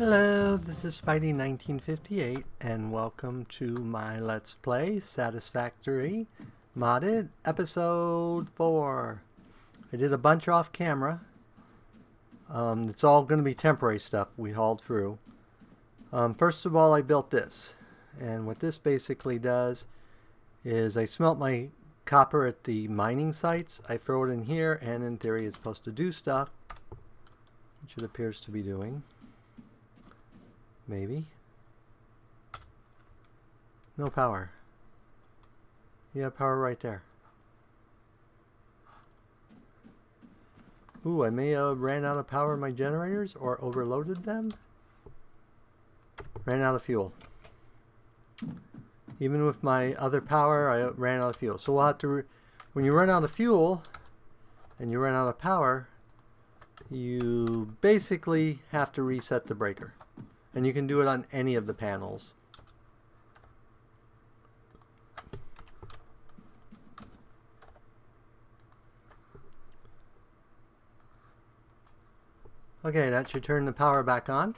Hello, this is Spidey1958 and welcome to my Let's Play Satisfactory Modded Episode 4. I did a bunch off camera. It's all going to be temporary stuff we hauled through. First of all, I built this, and what this basically does is I smelt my copper at the mining sites. I throw it in here, and in theory it's supposed to do stuff, which it appears to be doing. Maybe. No power. You have power right there. Ooh, I may have ran out of power in my generators or overloaded them. Ran out of fuel. Even with my other power, I ran out of fuel. So we'll have to, when you run out of fuel and you run out of power, you basically have to reset the breaker. And you can do it on any of the panels. Okay, that should turn the power back on.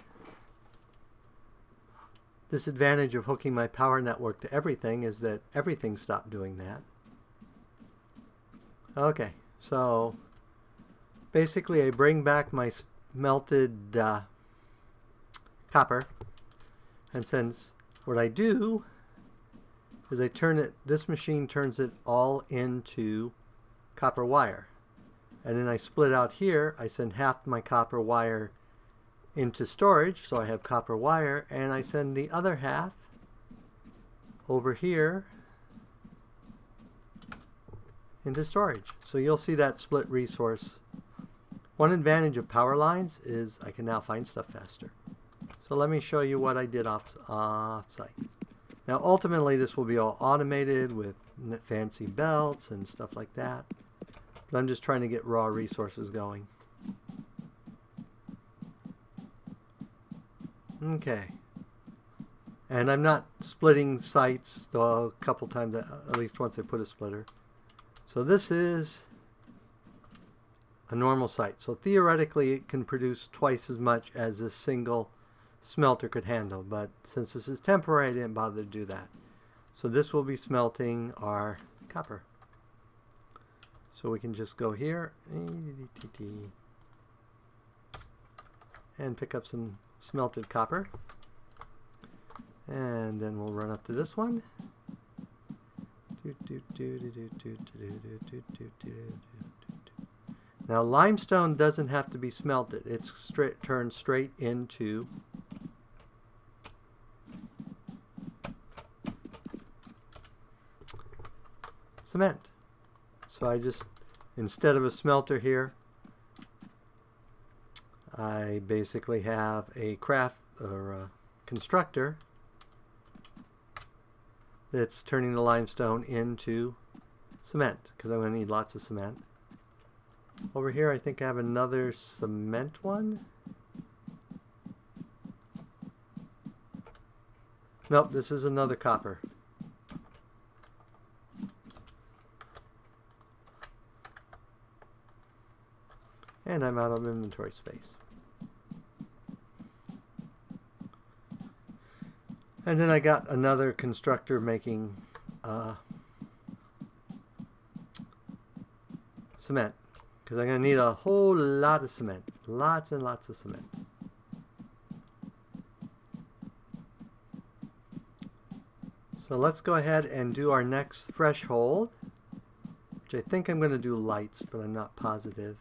Disadvantage of hooking my power network to everything is that everything stopped doing that. Okay, so basically I bring back my smelted copper, and since what I do is I turn it, this machine turns it all into copper wire, and then I split out here. I send half my copper wire into storage, so I have copper wire, and I send the other half over here into storage. So you'll see that split resource. One advantage of power lines is I can now find stuff faster. So let me show you what I did off-site. Now ultimately this will be all automated with fancy belts and stuff like that. But I'm just trying to get raw resources going. Okay. And I'm not splitting sites, though a couple times, at least once I put a splitter. So this is a normal site. So theoretically it can produce twice as much as a single smelter could handle, but since this is temporary, I didn't bother to do that. So this will be smelting our copper. So we can just go here and pick up some smelted copper, and then we'll run up to this one. Now limestone doesn't have to be smelted. It's turned straight into cement. So I just, instead of a smelter here, I basically have a craft or a constructor that's turning the limestone into cement, because I'm going to need lots of cement. Over here I think I have another cement one. Nope, this is another copper. And I'm out of inventory space. And then I got another constructor making cement, because I'm going to need a whole lot of cement. Lots and lots of cement. So let's go ahead and do our next threshold, which I think I'm going to do lights, but I'm not positive.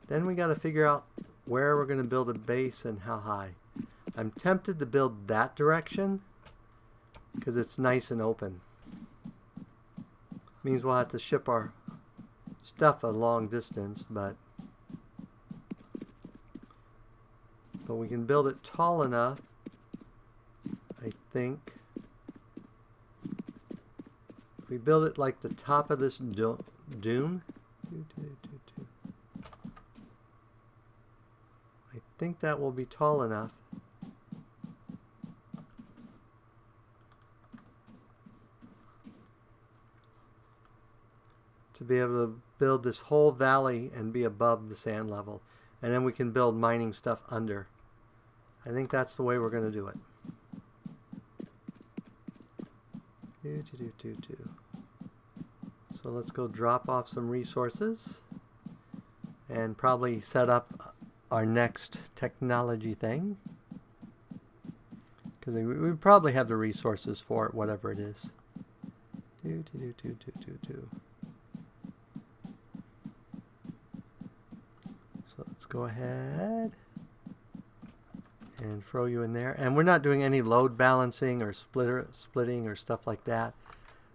Then we got to figure out where we're going to build a base and how high. I'm tempted to build that direction because it's nice and open. Means we'll have to ship our stuff a long distance, but we can build it tall enough, I think. If we build it like the top of this dune, I think that will be tall enough. To be able to build this whole valley and be above the sand level. And then we can build mining stuff under. I think that's the way we're going to do it. So let's go drop off some resources and probably set up our next technology thing. Because we probably have the resources for it, whatever it is. So let's go ahead and throw you in there. And we're not doing any load balancing or splitting or stuff like that.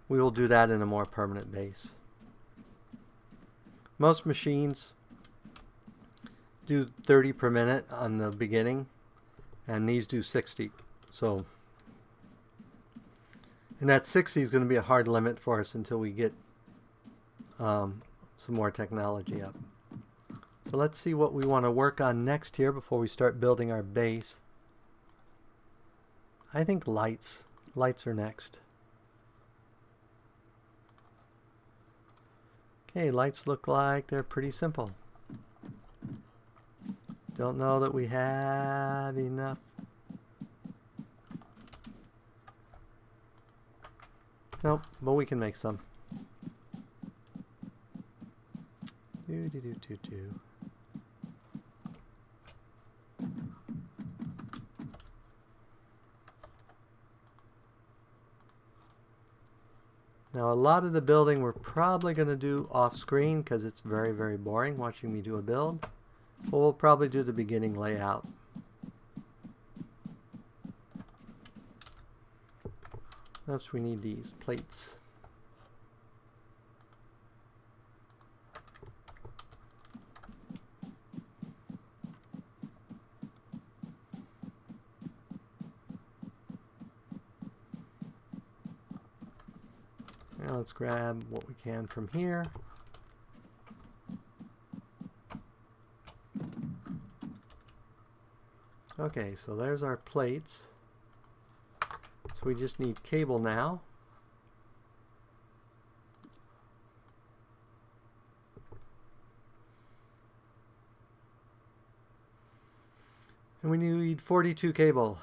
We will do that in a more permanent base. Most machines do 30 per minute on the beginning, and these do 60. So, and that 60 is going to be a hard limit for us until we get some more technology up. So let's see what we want to work on next here before we start building our base. I think lights. Lights are next. Okay, lights look like they're pretty simple. Don't know that we have enough. Nope, but we can make some. Now a lot of the building we're probably going to do off screen because it's very, very boring watching me do a build. But we'll probably do the beginning layout. Oops, we need these plates. Now let's grab what we can from here. Okay, so there's our plates. So we just need cable now. And we need 42 cable.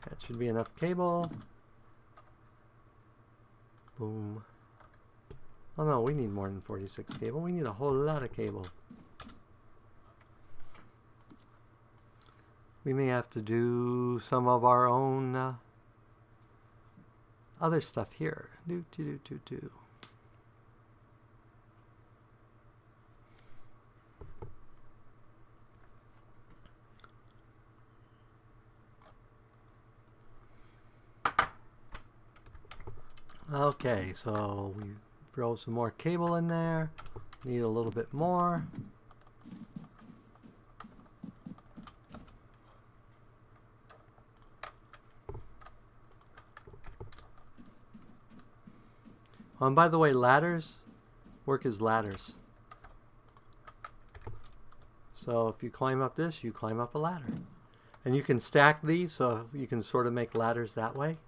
That should be enough cable. Boom. Oh no, we need more than 46 cable. We need a whole lot of cable. We may have to do some of our own other stuff here. Okay, so we throw some more cable in there. Need a little bit more. Oh, and by the way, ladders work as ladders. So if you climb up this, you climb up a ladder. And you can stack these, so you can sort of make ladders that way.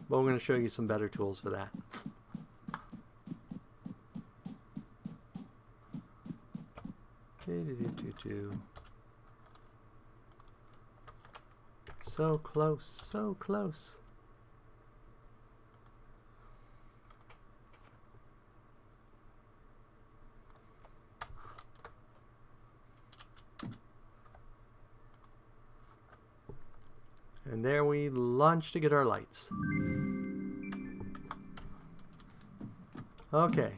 But we're going to show you some better tools for that. So close, so close. And there we launch to get our lights. Okay,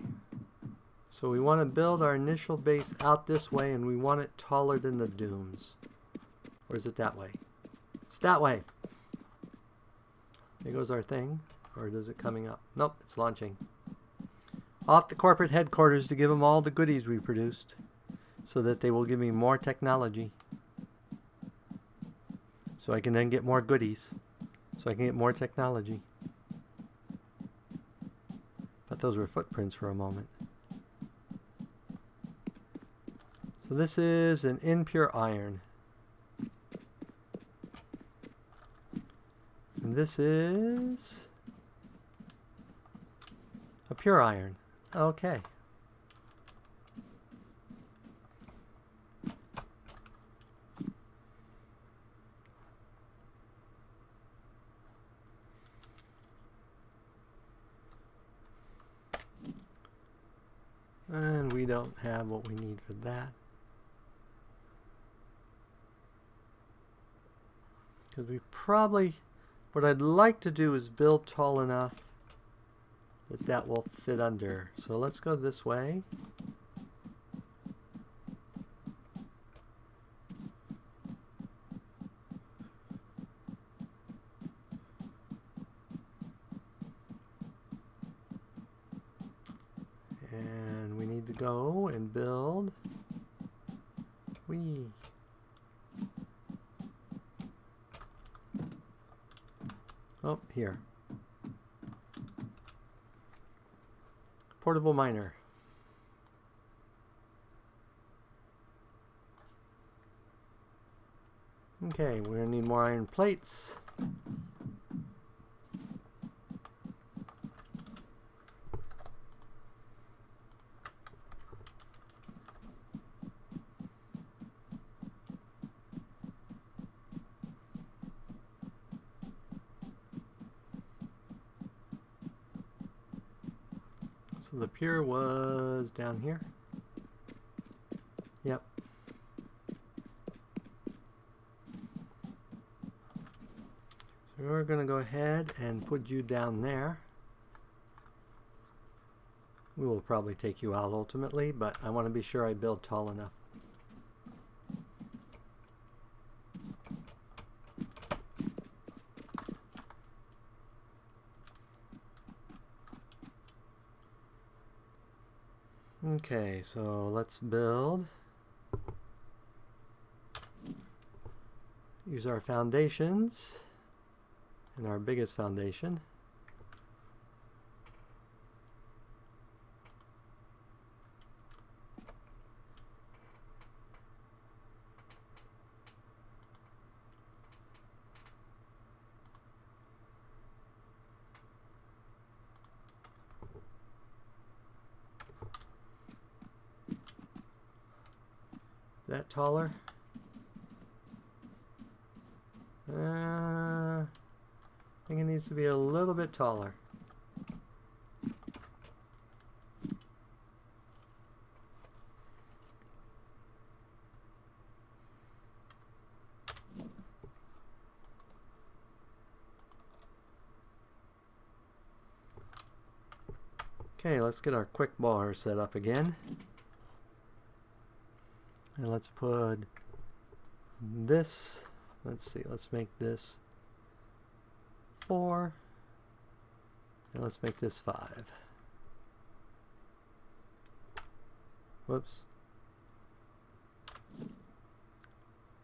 so we want to build our initial base out this way, and we want it taller than the dunes. Or is it that way? It's that way. There goes our thing. Or is it coming up? Nope, it's launching. Off to corporate headquarters to give them all the goodies we produced, so that they will give me more technology. So I can then get more goodies. So I can get more technology. But those were footprints for a moment. So this is an impure iron. And this is a pure iron. Okay. And we don't have what we need for that. Because we probably, what I'd like to do is build tall enough that that will fit under. So let's go this way. And we need to go and build. Whee. Oh, here. Portable miner. Okay, we're going to need more iron plates. So the pier was down here. Yep. So we're going to go ahead and put you down there. We will probably take you out ultimately, but I want to be sure I build tall enough. Okay, so let's build. Use our foundations and our biggest foundation. That taller? I think it needs to be a little bit taller. Okay, let's get our quick bar set up again. And let's put this, let's see, let's make this 4, and let's make this 5. Whoops.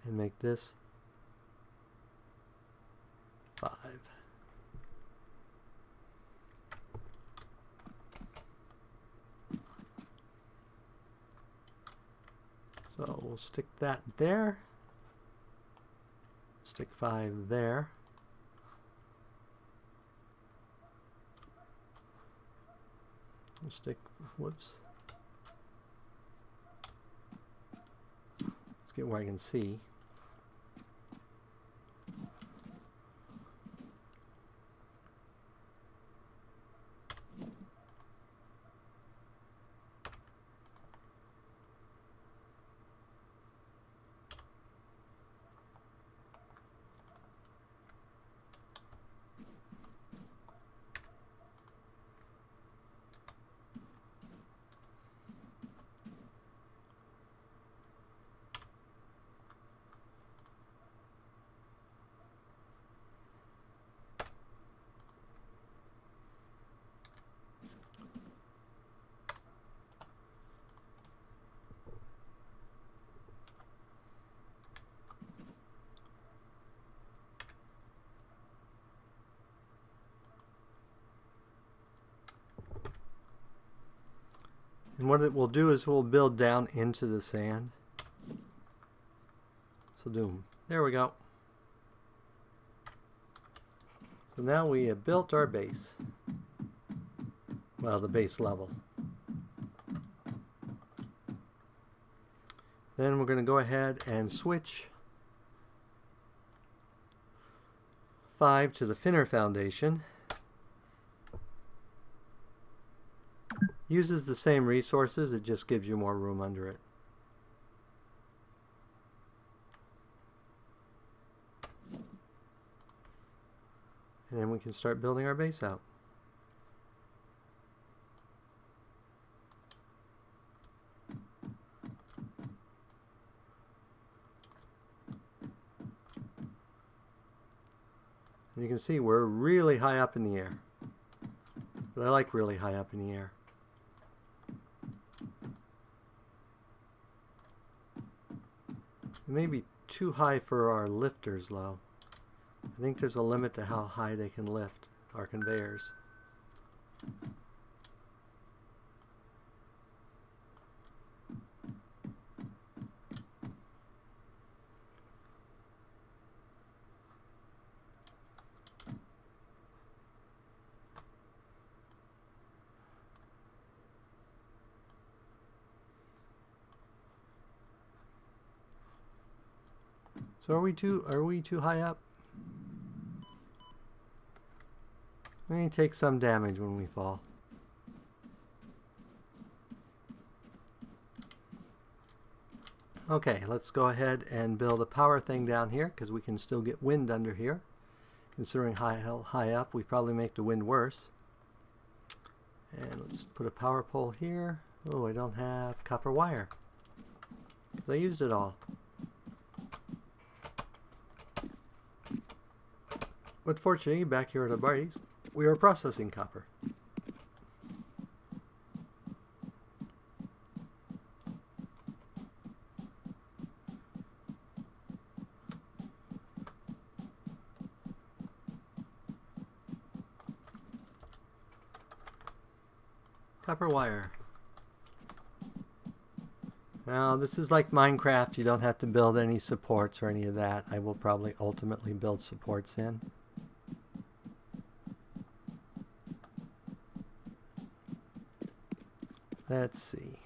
And make this 5. So we'll stick that there. Stick 5 there. We'll stick, whoops. Let's get where I can see. And what it will do is we'll build down into the sand. So there we go. So now we have built our base. Well, the base level. Then we're going to go ahead and switch 5 to the thinner foundation. Uses the same resources, it just gives you more room under it. And then we can start building our base out. And you can see we're really high up in the air. But I like really high up in the air. It may be too high for our lifters, though. I think there's a limit to how high they can lift our conveyors. So are we too high up? We may take some damage when we fall. Okay, let's go ahead and build a power thing down here because we can still get wind under here. Considering how high up, we probably make the wind worse. And let's put a power pole here. Oh, I don't have copper wire because I used it all. But fortunately, back here at our buddies, we are processing copper. Copper wire. Now, this is like Minecraft. You don't have to build any supports or any of that. I will probably ultimately build supports in. Let's see.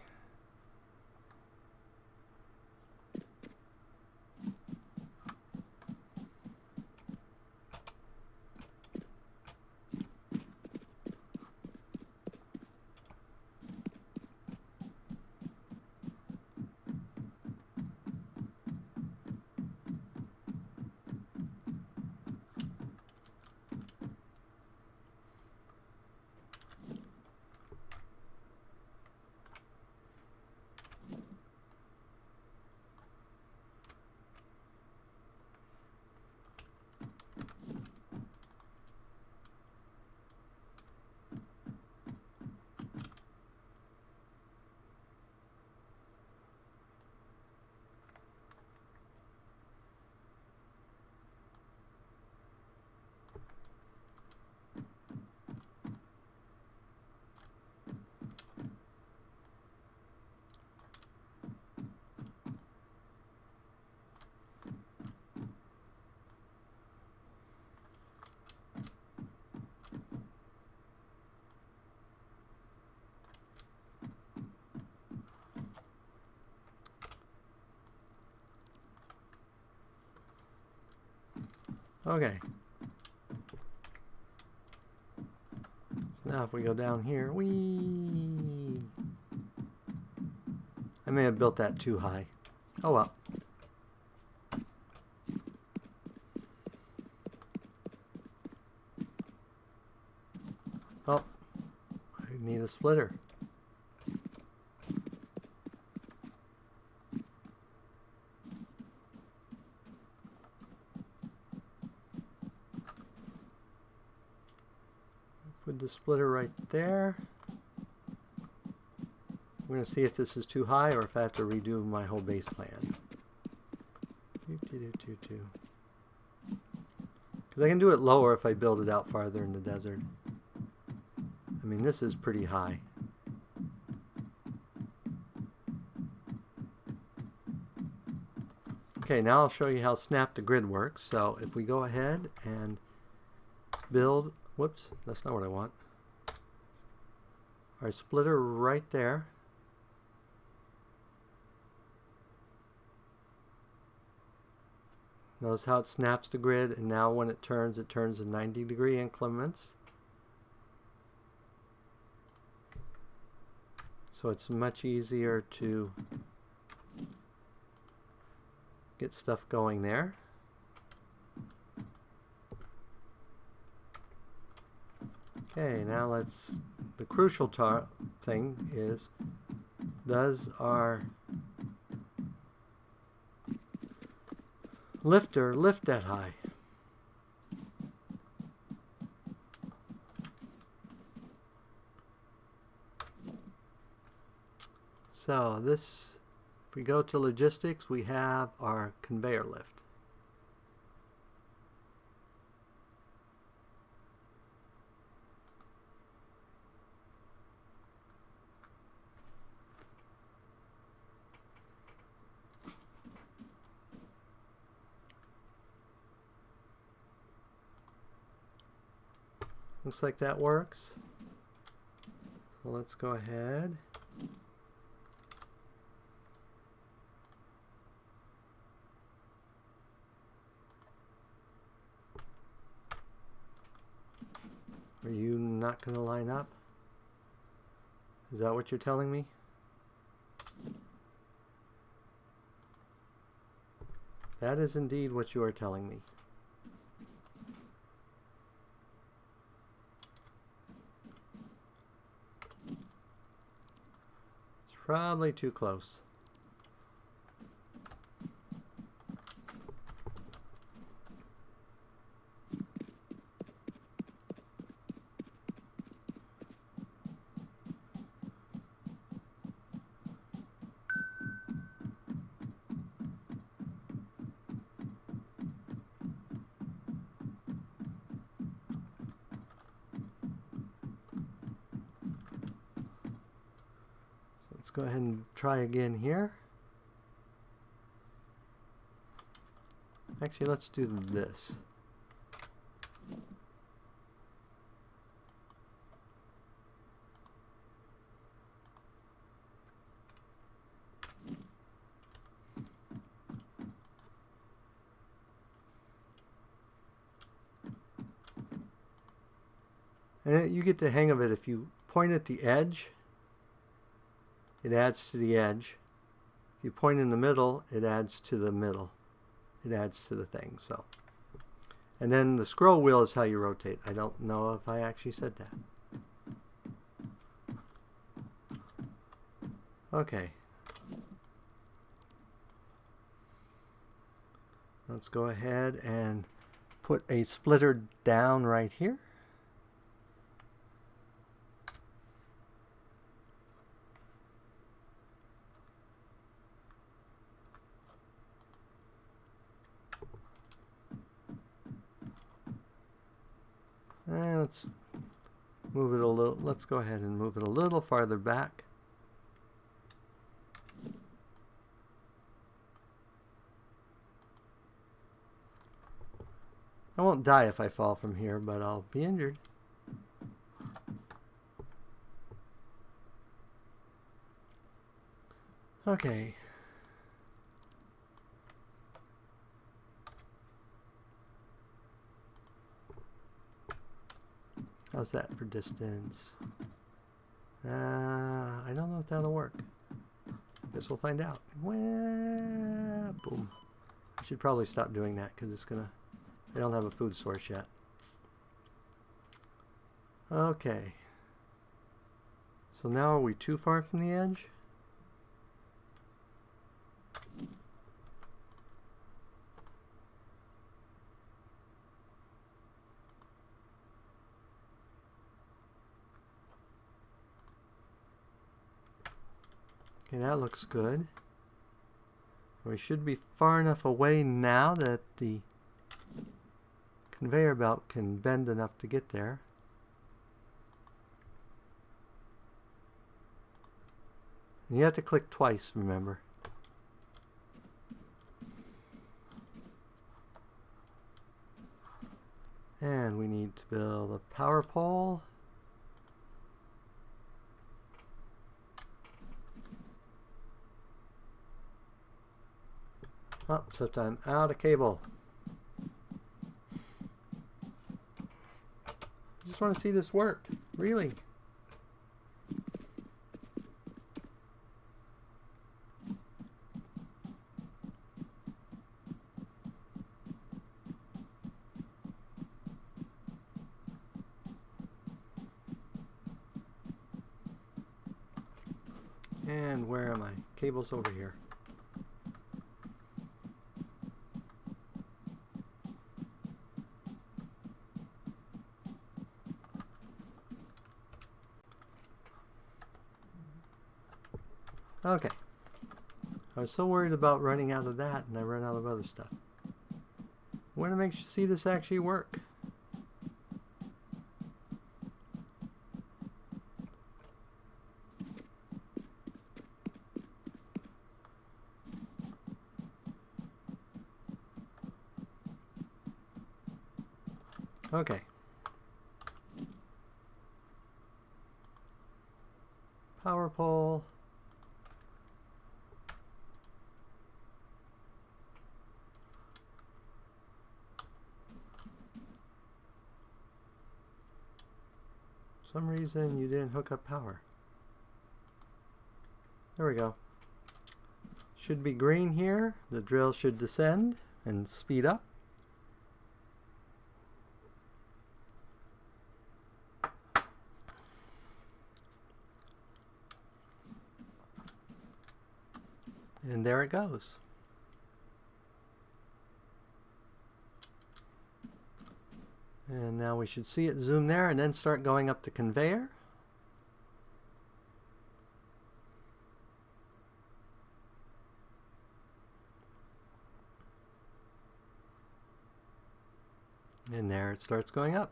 Okay. So now if we go down here, whee! I may have built that too high. Oh well. Oh, I need a splitter. Put the splitter right there. I'm going to see if this is too high or if I have to redo my whole base plan. Because I can do it lower if I build it out farther in the desert. I mean, this is pretty high. Okay, now I'll show you how Snap the Grid works. So if we go ahead and build, whoops, that's not what I want. Our splitter right there. Notice how it snaps the grid, and now when it turns in 90-degree increments. So it's much easier to get stuff going there. Okay, now the crucial thing is, does our lifter lift that high? So this, if we go to logistics, we have our conveyor lift. Looks like that works. So let's go ahead. Are you not going to line up? Is that what you're telling me? That is indeed what you are telling me. It's probably too close. Let's go ahead and try again here. Actually, let's do this. And you get the hang of it. If you point at the edge, it adds to the edge. If you point in the middle, it adds to the middle. It adds to the thing. So, and then the scroll wheel is how you rotate. I don't know if I actually said that. Okay. Let's go ahead and put a splitter down right here. And let's move it a little. Let's go ahead and move it a little farther back. I won't die if I fall from here, but I'll be injured. Okay. How's that for distance? I don't know if that'll work. Guess we'll find out. Well, boom. I should probably stop doing that because it's gonna. I don't have a food source yet. Okay. So now are we too far from the edge? Okay, that looks good. We should be far enough away now that the conveyor belt can bend enough to get there. And you have to click twice, remember. And we need to build a power pole. Oh, except I'm out of cable. I just want to see this work. Really. And where are my cables? Over here. Okay. I was so worried about running out of that, and I ran out of other stuff. I want to make sure see this actually work. Okay. Power pole. For some reason you didn't hook up power. There we go. Should be green here. The drill should descend and speed up. And there it goes. And now we should see it zoom there and then start going up the conveyor. And there it starts going up.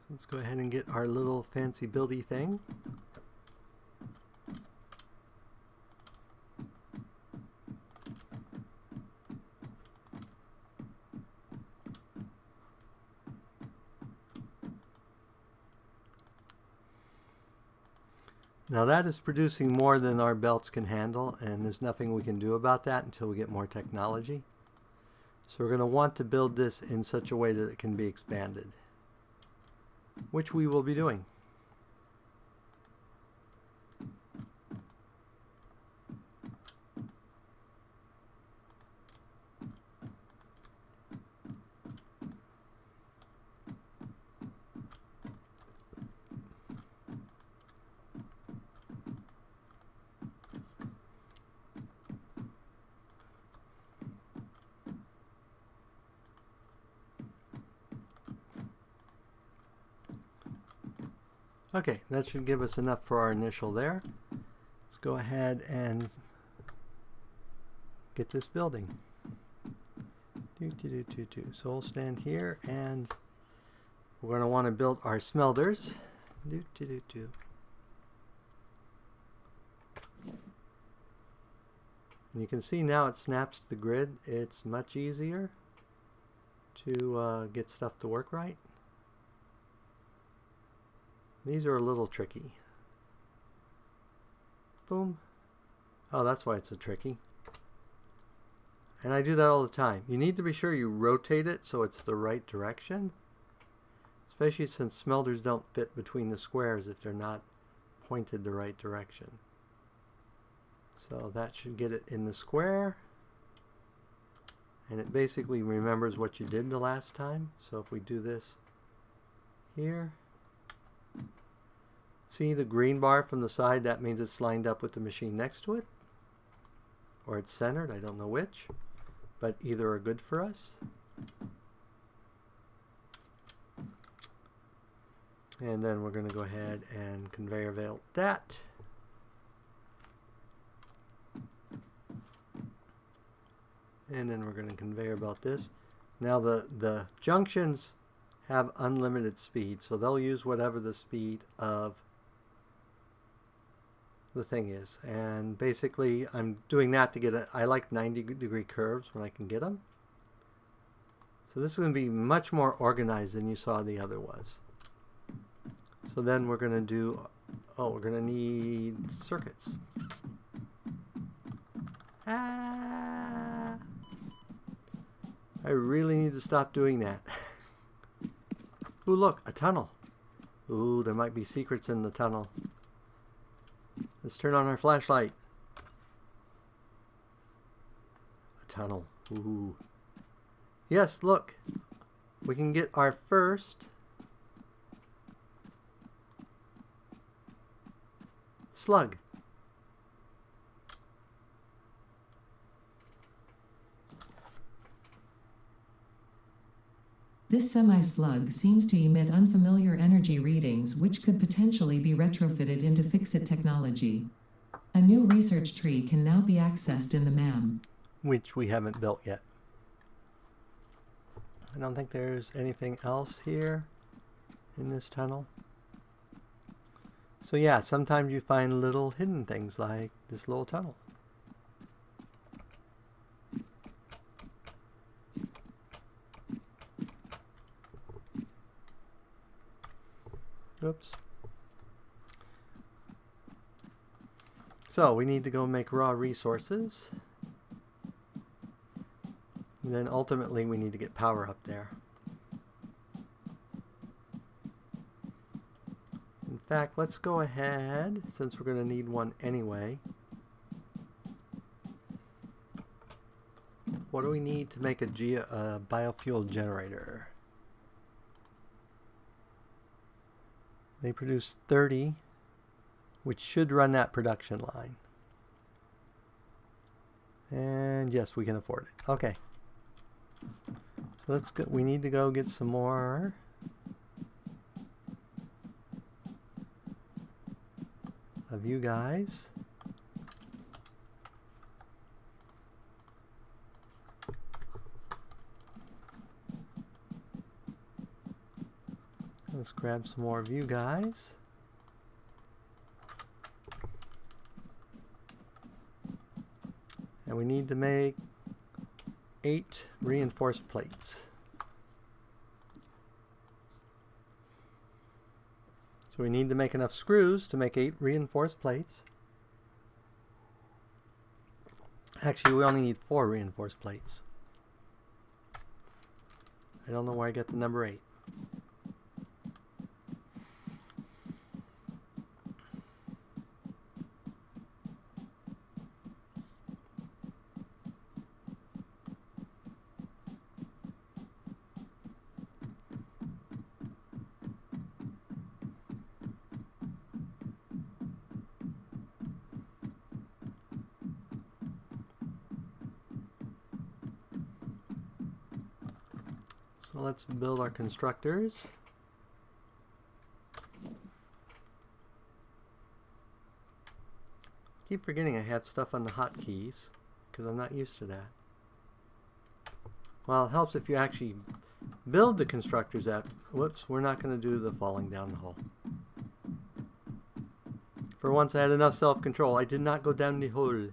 Let's go ahead and get our little fancy buildy thing. Now that is producing more than our belts can handle, and there's nothing we can do about that until we get more technology. So we're going to want to build this in such a way that it can be expanded, which we will be doing. Okay, that should give us enough for our initial there. Let's go ahead and get this building. So we'll stand here and we're going to want to build our smelters. And you can see now it snaps to the grid. It's much easier to get stuff to work right. These are a little tricky. Boom. Oh, that's why it's so tricky. And I do that all the time. You need to be sure you rotate it so it's the right direction, especially since smelters don't fit between the squares if they're not pointed the right direction. So that should get it in the square, and it basically remembers what you did the last time. So if we do this here, see the green bar from the side, that means it's lined up with the machine next to it, or it's centered, I don't know which, but either are good for us. And then we're going to go ahead and conveyor belt that. And then we're going to conveyor belt this. Now the junctions have unlimited speed, so they'll use whatever the speed of the thing is. And basically I'm doing that to get it. I like 90-degree curves when I can get them. So this is going to be much more organized than you saw the other was. So then we're going to do, we're going to need circuits. Ah! I really need to stop doing that. Ooh, look, a tunnel. Ooh, there might be secrets in the tunnel. Let's turn on our flashlight. A tunnel. Ooh. Yes, look. We can get our first slug. This semi-slug seems to emit unfamiliar energy readings which could potentially be retrofitted into Fixit technology. A new research tree can now be accessed in the MAM. Which we haven't built yet. I don't think there's anything else here in this tunnel. So yeah, sometimes you find little hidden things like this little tunnel. Oops. So we need to go make raw resources. And then ultimately we need to get power up there. In fact, let's go ahead, since we're going to need one anyway. What do we need to make a biofuel generator? They produce 30, which should run that production line. And yes, we can afford it. Okay. So let's go. We need to go get some more of you guys. Let's grab some more of you guys. And we need to make 8 reinforced plates. So we need to make enough screws to make 8 reinforced plates. Actually, we only need 4 reinforced plates. I don't know where I got the number 8. So let's build our constructors. Keep forgetting I have stuff on the hotkeys because I'm not used to that. Well, it helps if you actually build the constructors at... Whoops, we're not going to do the falling down the hole. For once I had enough self-control. I did not go down the hole.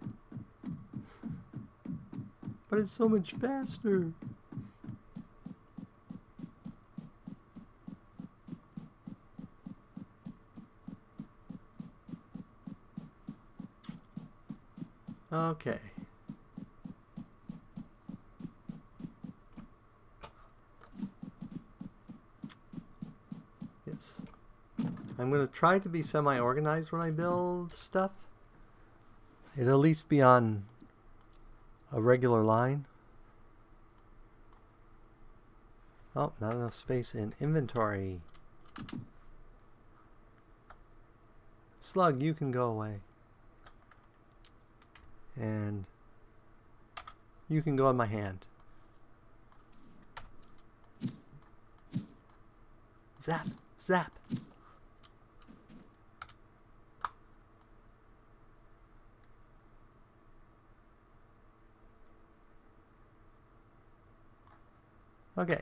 But it's so much faster. Okay. Yes. I'm going to try to be semi-organized when I build stuff. It'll at least be on a regular line. Oh, not enough space in inventory. Slug, you can go away. And you can go on my hand. Zap, zap. Okay,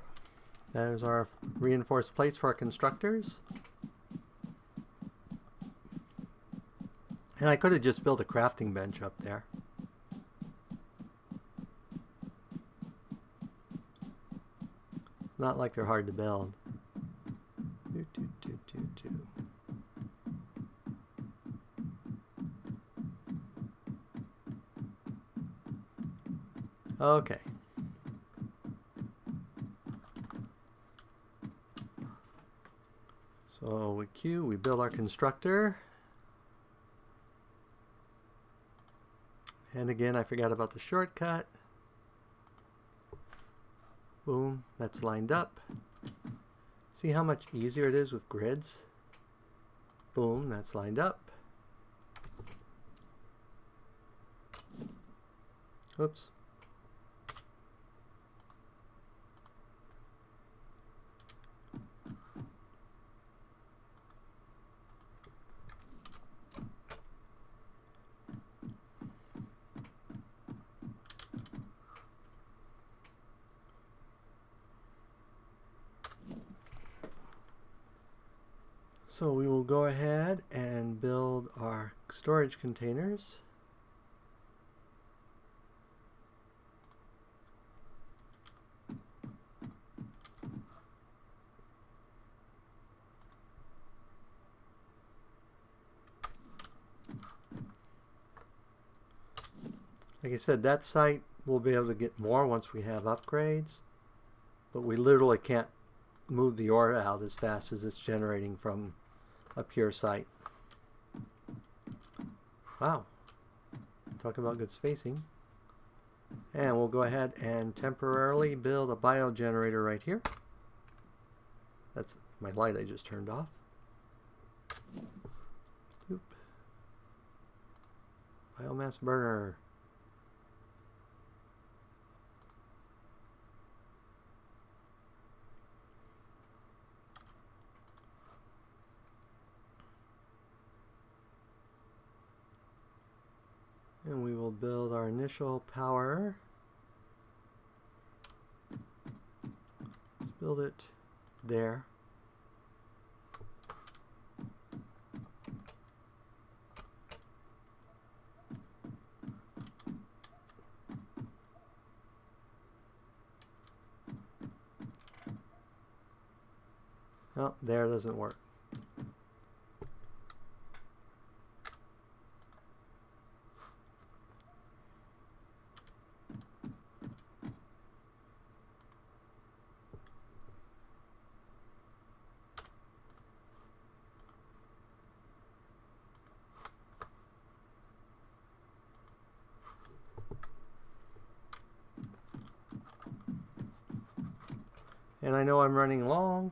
there's our reinforced plates for our constructors. And I could have just built a crafting bench up there. It's not like they're hard to build. Okay. So with Q, we build our constructor. And again, I forgot about the shortcut. Boom, that's lined up. See how much easier it is with grids? Boom, that's lined up. Oops. So we will go ahead and build our storage containers. Like I said, that site we'll be able to get more once we have upgrades, but we literally can't move the ore out as fast as it's generating from a pure site. Wow. Talk about good spacing. And we'll go ahead and temporarily build a biogenerator right here. That's my light I just turned off. Oop. Biomass burner. And we will build our initial power. Let's build it there. Oh, there doesn't work. And I know I'm running long.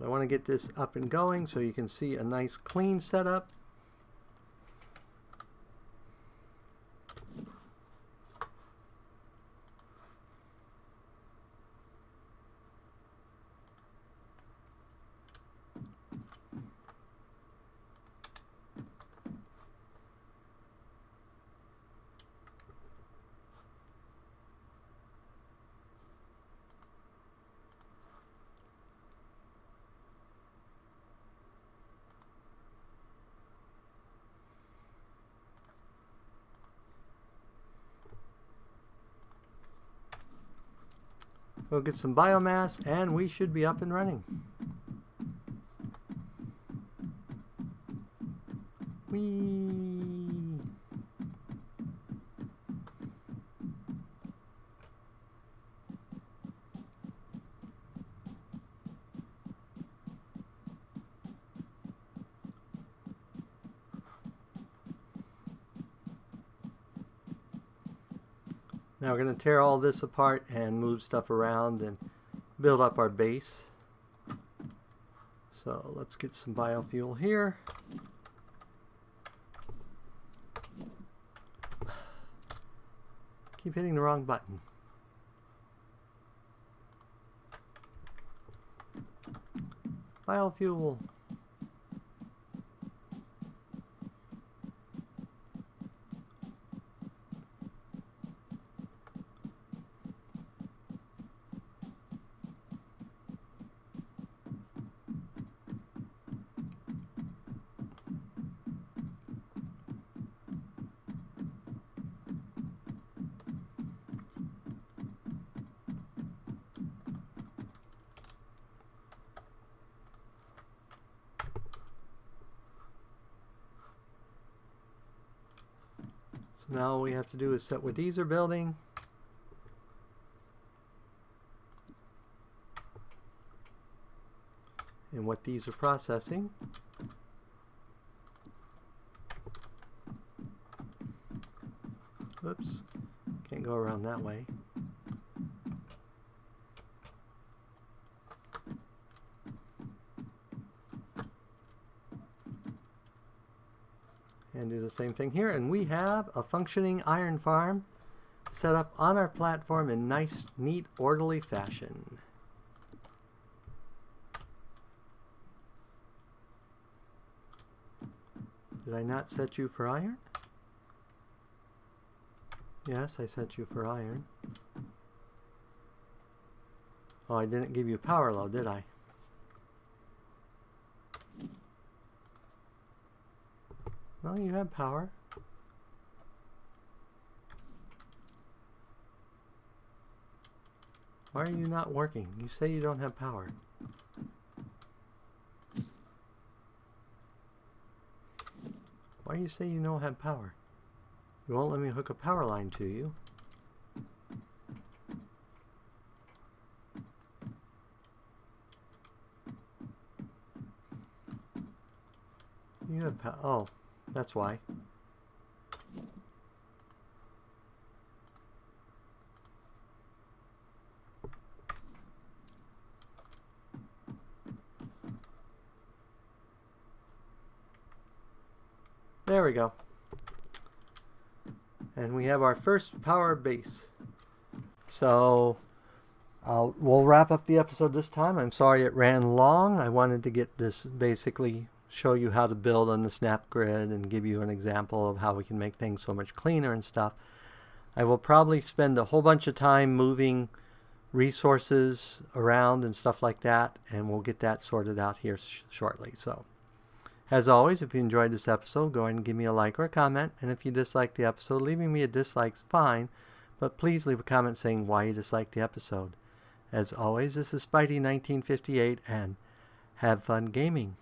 I want to get this up and going so you can see a nice clean setup. We'll get some biomass and we should be up and running. Whee! Now we're going to tear all this apart and move stuff around and build up our base. So let's get some biofuel here. Keep hitting the wrong button. Biofuel. So now all we have to do is set what these are building. And what these are processing. Whoops, can't go around that way. And do the same thing here, and we have a functioning iron farm set up on our platform in nice, neat, orderly fashion. Did I not set you for iron? Yes, I set you for iron. Oh, I didn't give you power load, did I? Well, you have power. Why are you not working? You say you don't have power. Why do you say you don't have power? You won't let me hook a power line to you. You have power. Oh, that's why. There we go. And we have our first power base. So we'll wrap up the episode this time. I'm sorry it ran long. I wanted to get this, basically show you how to build on the snap grid and give you an example of how we can make things so much cleaner and stuff. I will probably spend a whole bunch of time moving resources around and stuff like that, and we'll get that sorted out here shortly. So as always, if you enjoyed this episode, go ahead and give me a like or a comment. And if you disliked the episode, leaving me a dislike's fine, but please leave a comment saying why you disliked the episode. As always, this is Spidey 1958, and have fun gaming.